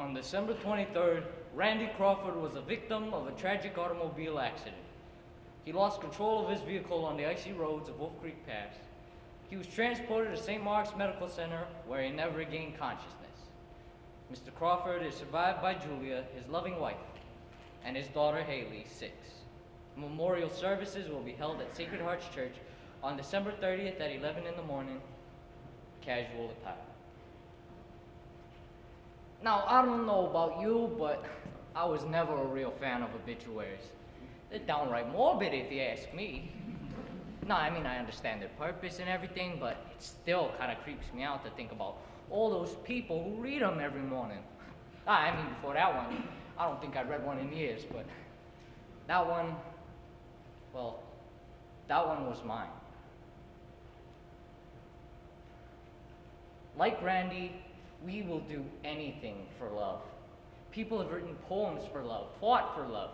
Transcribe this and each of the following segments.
On December 23rd, Randy Crawford was a victim of a tragic automobile accident. He lost control of his vehicle on the icy roads of Wolf Creek Pass. He was transported to St. Mark's Medical Center, where he never regained consciousness. Mr. Crawford is survived by Julia, his loving wife, and his daughter Haley, 6. Memorial services will be held at Sacred Hearts Church on December 30th at 11 in the morning, casual attire. Now, I don't know about you, but I was never a real fan of obituaries. They're downright morbid if you ask me. No, I mean, I understand their purpose and everything, but it still kind of creeps me out to think about all those people who read them every morning. I mean, before that one, I don't think I read one in years, but that one, well, that one was mine. Like Randy, we will do anything for love. People have written poems for love, fought for love.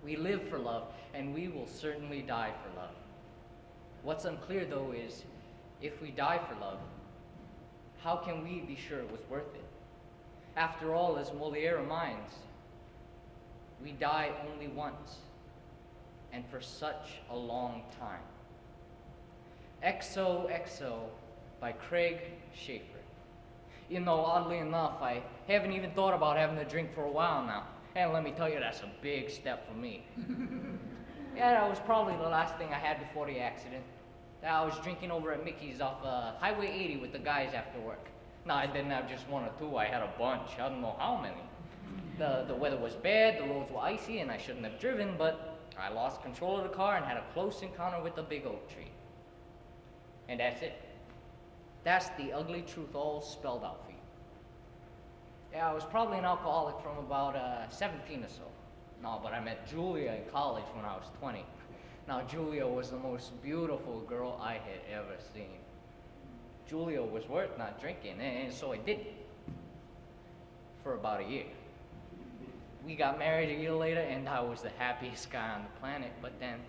We live for love, and we will certainly die for love. What's unclear, though, is if we die for love, how can we be sure it was worth it? After all, as Molière reminds, we die only once, and for such a long time. XOXO by Craig Shafer. You know, oddly enough, I haven't even thought about having a drink for a while now. And let me tell you, that's a big step for me. Yeah, that was probably the last thing I had before the accident. I was drinking over at Mickey's off Highway 80 with the guys after work. No, I didn't have just one or two, I had a bunch. I don't know how many. The weather was bad, the roads were icy, and I shouldn't have driven, but I lost control of the car and had a close encounter with a big oak tree. And that's it. That's the ugly truth all spelled out for you. Yeah, I was probably an alcoholic from about 17 or so. No, but I met Julia in college when I was 20. Now, Julia was the most beautiful girl I had ever seen. Julia was worth not drinking, and so I did. For about a year. We got married a year later, and I was the happiest guy on the planet, but then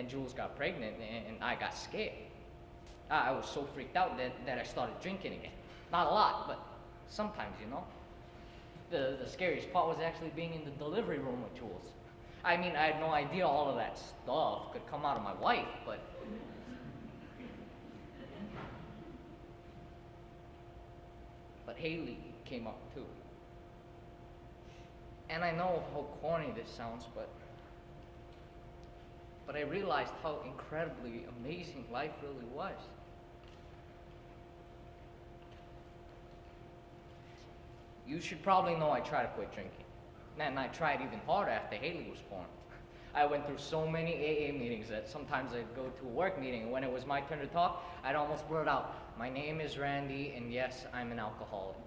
Jules got pregnant, and I got scared. I was so freaked out that I started drinking again. Not a lot, but sometimes, you know. The scariest part was actually being in the delivery room with Jules. I mean, I had no idea all of that stuff could come out of my wife, but Haley came up too. And I know how corny this sounds, but I realized how incredibly amazing life really was. You should probably know I tried to quit drinking. And I tried even harder after Haley was born. I went through so many AA meetings that sometimes I'd go to a work meeting, and when it was my turn to talk, I'd almost blurt out, "My name is Randy, and yes, I'm an alcoholic."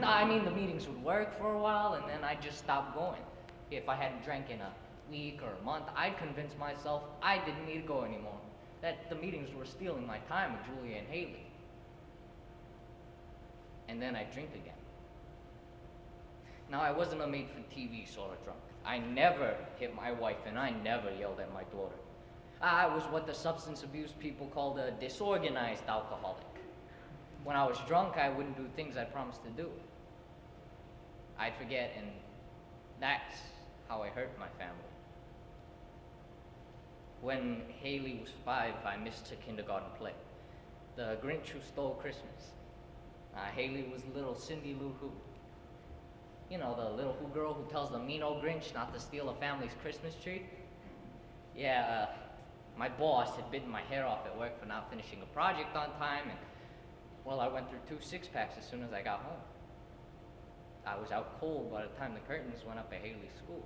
No, I mean, the meetings would work for a while, and then I'd just stop going. If I hadn't drank in a week or a month, I'd convince myself I didn't need to go anymore, that the meetings were stealing my time with Julia and Haley. And then I'd drink again. Now, I wasn't a made-for-TV sort of drunk. I never hit my wife, and I never yelled at my daughter. I was what the substance abuse people called a disorganized alcoholic. When I was drunk, I wouldn't do things I promised to do. I'd forget, and that's how I hurt my family. When Haley was 5, I missed her kindergarten play, The Grinch Who Stole Christmas. Haley was little Cindy Lou Who. You know, the little Who girl who tells the mean old Grinch not to steal a family's Christmas tree? Yeah, my boss had bitten my hair off at work for not finishing a project on time, and, well, I went through 2 six-packs as soon as I got home. I was out cold by the time the curtains went up at Haley's school.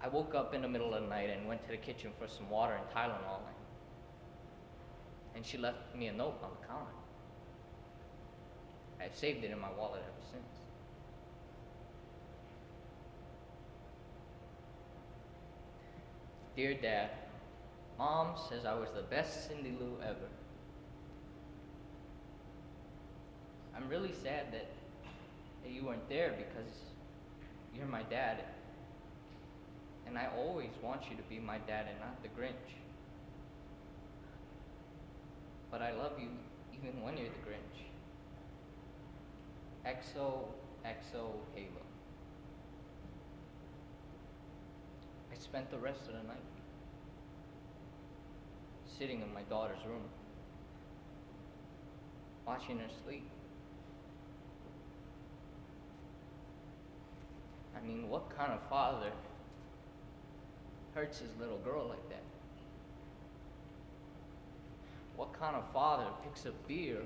I woke up in the middle of the night and went to the kitchen for some water and Tylenol, and she left me a note on the counter. I've saved it in my wallet ever since. Dear Dad, Mom says I was the best Cindy Lou ever. I'm really sad that you weren't there because you're my dad. And I always want you to be my dad and not the Grinch. but I love you even when you're the Grinch. XOXO Halo. I spent the rest of the night sitting in my daughter's room, watching her sleep. I mean, what kind of father hurts his little girl like that? What kind of father picks up beer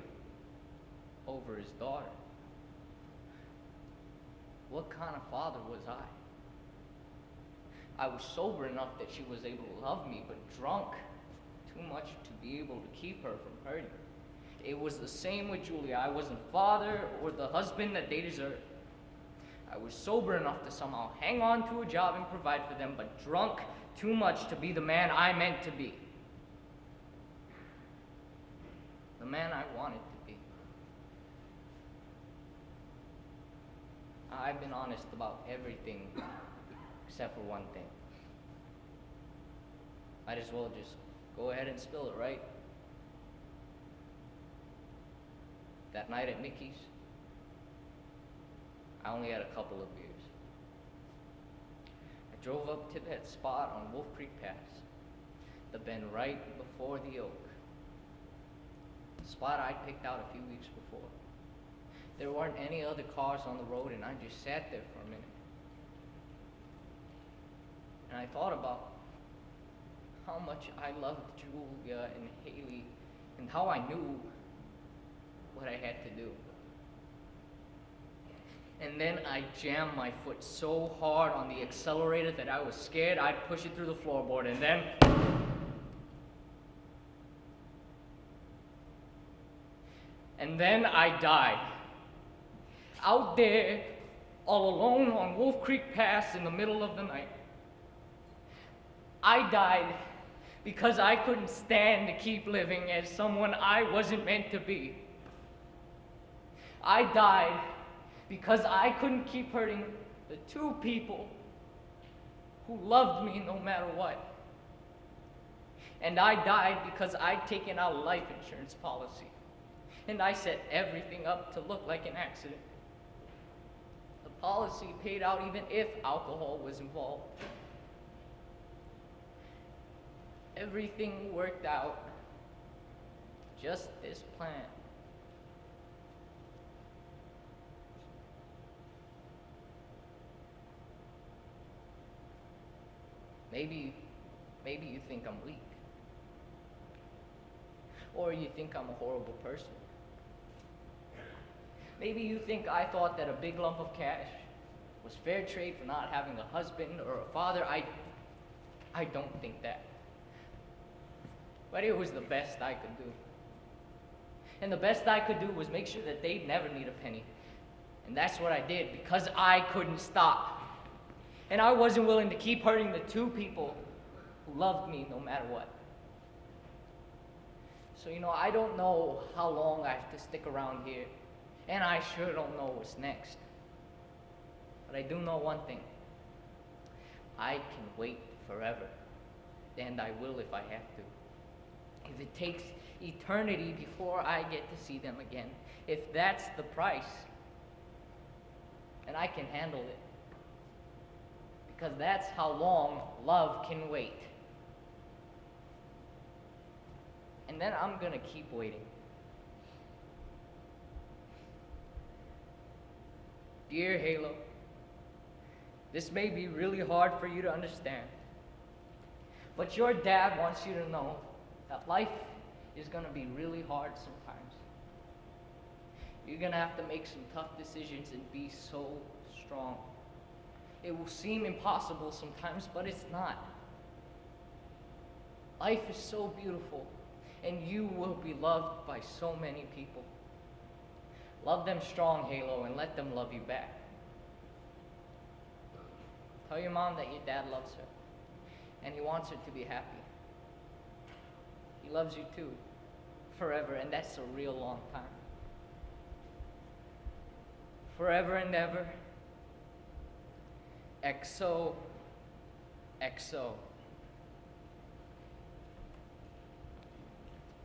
over his daughter? What kind of father was I? I was sober enough that she was able to love me, but drunk too much to be able to keep her from hurting. It was the same with Julia. I wasn't father or the husband that they deserved. I was sober enough to somehow hang on to a job and provide for them, but drunk too much to be the man I meant to be. The man I wanted to be. I've been honest about everything except for one thing. Might as well just go ahead and spill it, right? That night at Mickey's, I only had a couple of beers. I drove up to that spot on Wolf Creek Pass, the bend right before the oak. The spot I'd picked out a few weeks before. There weren't any other cars on the road, and I just sat there for a minute. And I thought about how much I loved Julia and Haley, and how I knew what I had to do. And then I jammed my foot so hard on the accelerator that I was scared I'd push it through the floorboard, and then... And then I died. Out there, all alone on Wolf Creek Pass in the middle of the night. I died because I couldn't stand to keep living as someone I wasn't meant to be. I died because I couldn't keep hurting the two people who loved me no matter what. And I died because I'd taken out a life insurance policy, and I set everything up to look like an accident. The policy paid out even if alcohol was involved. Everything worked out, just this plan. Maybe you think I'm weak. Or you think I'm a horrible person. Maybe you think I thought that a big lump of cash was fair trade for not having a husband or a father. I don't think that. But it was the best I could do. And the best I could do was make sure that they'd never need a penny. And that's what I did, because I couldn't stop. And I wasn't willing to keep hurting the two people who loved me no matter what. So, I don't know how long I have to stick around here. And I sure don't know what's next. But I do know one thing. I can wait forever. And I will if I have to. If it takes eternity before I get to see them again. If that's the price. And I can handle it. Because that's how long love can wait. And then I'm gonna keep waiting. Dear Halo, this may be really hard for you to understand, but your dad wants you to know that life is gonna be really hard sometimes. You're gonna have to make some tough decisions and be so strong. It will seem impossible sometimes, but it's not. Life is so beautiful, and you will be loved by so many people. Love them strong, Halo, and let them love you back. Tell your mom that your dad loves her, and he wants her to be happy. He loves you too, forever, and that's a real long time. Forever and ever. XOXO.